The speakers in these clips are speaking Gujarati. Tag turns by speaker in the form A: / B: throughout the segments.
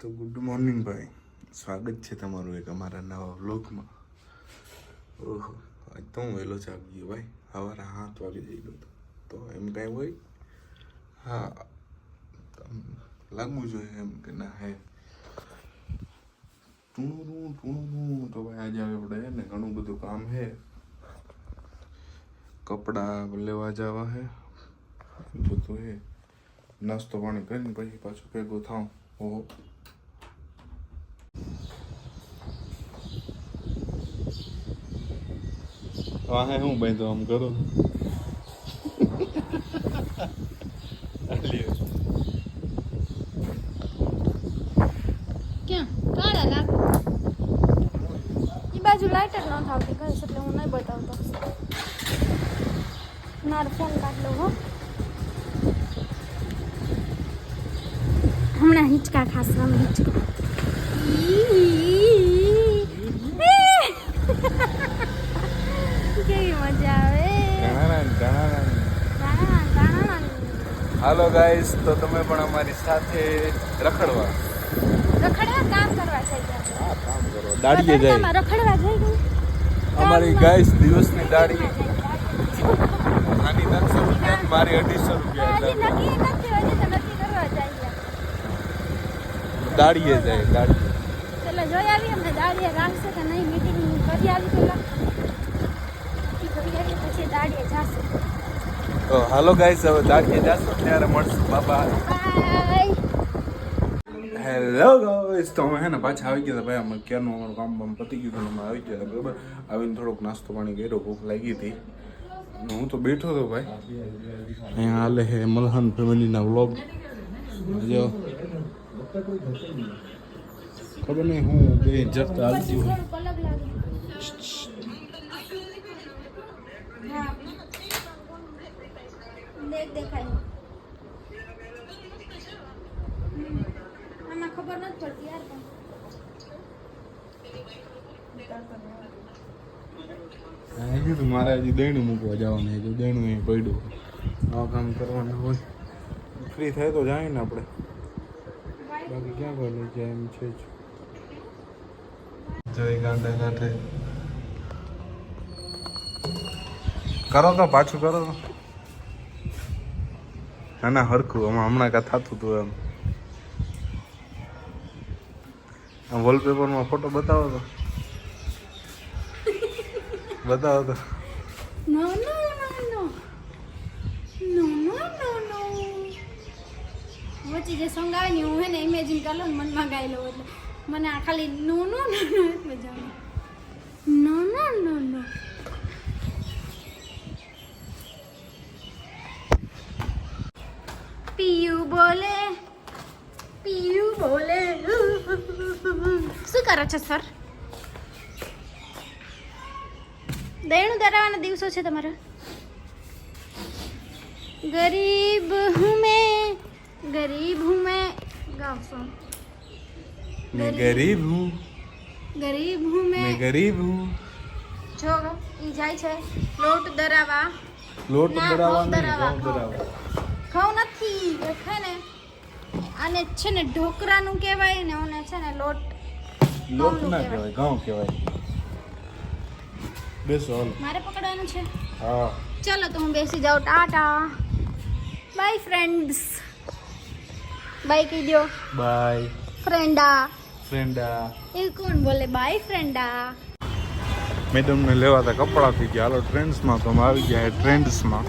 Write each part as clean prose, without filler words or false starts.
A: તો ગુડ મોર્નિંગ ભાઈ, સ્વાગત છે તમારું એક અમારા નવા વ્લોગમાં. ઓહો, આજ તો હું વહેલો જાગી ગયો ભાઈ. સવારે 7 વાગે જઈ ગયો તો એમ કાંઈ હોય? હા, લાગવું જોઈએ એમ કે ના હે ટૂણું તો ભાઈ આજે આપણે ને ઘણું બધું કામ છે. કપડાં લેવા જવા હે, બધું હે. નાસ્તો પાણી કરીને પછી પાછું ભેગો થાઉં. ઓહો, વાહે હું ભાઈ તો આમ કરું.
B: ક્યાં કાળા લાગ એ બાજુ લાઈટ જ ન થાવતી કહીશ એટલે હું નહીં બતાવતો. મારો ફોન કાઢ લો હો. હમણાં હિંચકા ખાસ આમ હિંચકા. કેવી મજા આવે.
A: હાલો ગાઈસ, તો તમે પણ અમારી સાથે રખડવા
B: કામ કરવા જઈ ગયા.
A: હા, કામ કરો, દાડીએ જાય.
B: રખડવા જઈ ગઈ
A: અમારી ગાઈસ દિવસની દાડી આની 300 રૂપિયા, મારી 250 રૂપિયા.
B: નક્કી કરવા જઈ ગયા.
A: દાડીએ જાય, દાડીએ.
B: ચલો જોઈ આવીએ અમને દાડીએ રાખશે કે નહીં. મીટિંગ કરી આવી પેલા કરી આવી પછી દાડીએ જશે.
A: તો હાલો ગાઈસ, હવે દાડીએ જાશું ત્યારે મળશું. બાય. હેલો ગાઈસ, તો અમે હે ને પાછા આવી ગયા હતા ભાઈ. અમે ક્યારનું અમારું કામ બામ પતી ગયું હતું, અમે આવી ગયા હતા બરાબર. આવીને થોડોક નાસ્તો પાણી કર્યો, ભૂખ લાગી હતી. હું તો બેઠો હતો ભાઈ. અહીંયા હાલે હે મલહાન ફેમિલીના વ્લોગ. જો ખબર નહીં હું બે જતા આવતી હોય.
B: દેખાય આમાં ખબર નથી પડતી યાર.
A: કીધું મારે હજી દેણું મૂકવા જવાનું છે, જો દેણું અહીં પડ્યું. આવા કામ કરવાનું હોય. ફ્રી થાય તો જાય ને આપણે, બાકી ક્યાં કોઈ લઈ જાય એમ છે જ. જય ગાંડા કાંઠે કરો તો પાછું કરો તો. ના ના હરખું હમણાં કાં થતું હતું એમ. આમ વોલપેપરમાં ફોટો બતાવો તો. બતાવો તો.
B: નો નો નો નો નો નો નો નો. વચ્ચે જે સોંગ આવે ને હું હે ને ઇમેજિન કરી લો ને મનમાં ગાઈ લઉં એટલે મને આ ખાલી નો નો નો નો એટલે જાવ. નો નો નો નો. પીયુ બોલે શું કરો છો સર? દેણું ધરાવવાના દિવસો છે તમારા. ગરીબ હું મેં ગાવ સોંગ.
A: मैं गरीब हूँ,
B: ગરીબ હું
A: मैं
B: મેં.
A: गरीब हूँ.
B: જો ઈ જાય છે લોટ ધરાવા.
A: લોટ
B: ના,
A: ધરાવવા
B: ઘઉં
A: નહીં,
B: ધરાવવા,
A: ઘઉં ધરાવવા.
B: ઘઉં નથી દેખે ને. આને છે ને ઢોકરાનું કહેવાય ને ઓને છે ને લોટ.
A: લોટ
B: ઘઉંનું
A: ના કહેવાય, ઘઉં કહેવાય. બેસો હાલો.
B: મારે પકડવાનું છે.
A: હા,
B: ચલો તો હું બેસી જાઉં. Tata by friends. બાય કહી દો
A: બાય
B: ફ્રેન્ડા.
A: ફ્રેન્ડા.
B: એ કોણ બોલે બાય ફ્રેન્ડા?
A: મેડમને લેવાતા કપડાં થઈ ગયા. હાલો ટ્રેન્ડ્સમાં, તો અમે આવી ગયા ટ્રેન્ડ્સમાં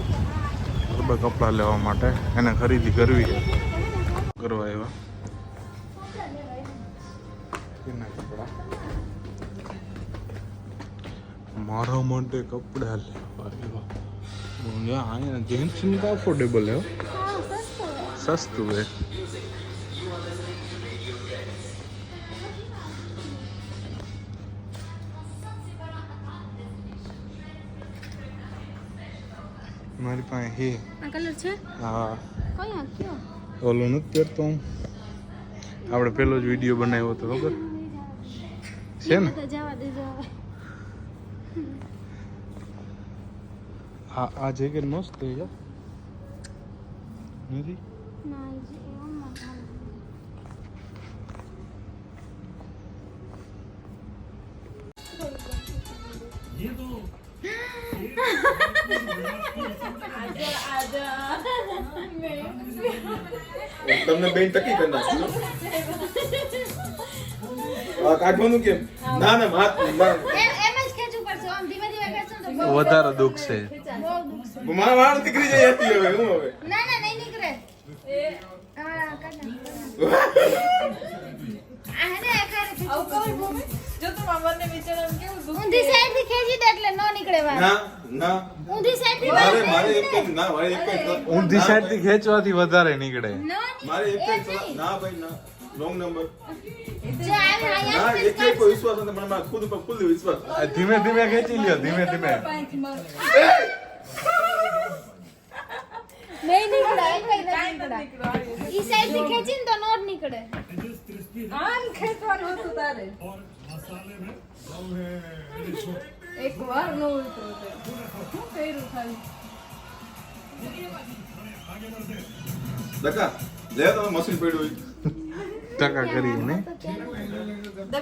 A: બરાબર કપડાં લેવા માટે. એને ખરીદી કરવી છે, કરવા આવ્યા. કેના કપડાં? મારા માટે કપડાં લેવા આવ્યા. અહીંયા જેન્ટ્સનું તો અફોર્ડેબલ હે, સસ્તું હે. મારી પાસે હે.
B: આ કલર છે?
A: હા,
B: કઈ આ કયો?
A: ઓલો નથી પહેરતો હું. આપણે પેલો જ વિડીયો બનાવ્યો હતો ખબર છે ને?
B: તો જવા દેજો હવે.
A: આ જેકેટ મસ્ત છે યાર. નથી
B: ના
A: તમને બેન ટકી કરી નાખજો આ કાઢવાનું કેમ ના ના હાથ
B: એમ જ ખેંચવું પડશે આમ ધીમે ધીમે ખેંચો તો બહુ
C: વધારે દુઃખ છે
B: બહુ દુખશે.
A: મારા વાળ નીકળી જાય હતી હવે હું હવે
B: ના ના નહીં નીકળે હા કાઢ નાખ. આ હે ને આખારે ખેંચવું પડશે. ઊંધી સાઈડ થી ખેંચી દે એટલે નો નીકળે વાર.
A: ના ના
B: ઊંધી સાઈડ થી
A: મારે
B: વાર
A: મારે
B: નહીં
A: એક જ ના મારે એક જ
C: ઊંધી સાઈડ થી ખેંચવાથી વધારે નીકળે
B: નો
A: મારે એક
B: એ
A: જ
B: નહીં.
A: ના ભાઈ ના રોંગ નંબર
B: જો આવે
A: ના
B: અહીંયા
A: એક એક કોઈ વિશ્વાસ નથી મને મારા ખુદ ઉપર ફૂલ વિશ્વાસ
C: આ ધીમે ધીમે ખેંચી લ્યો ધીમે ધીમે
B: નહીં નીકળે એ કઈ નથી નીકળે. ઈ સાઈડ થી ખેંચીને તો નો જ નીકળે.
D: આમ ખેંચવાનું હતું તારે એક વાર નો ઉતરો તે શું કર્યું ખાલી
A: દકા લે તમે મશીન પડ્યું હોય
C: ટકા કરીને
B: તો ક્યારે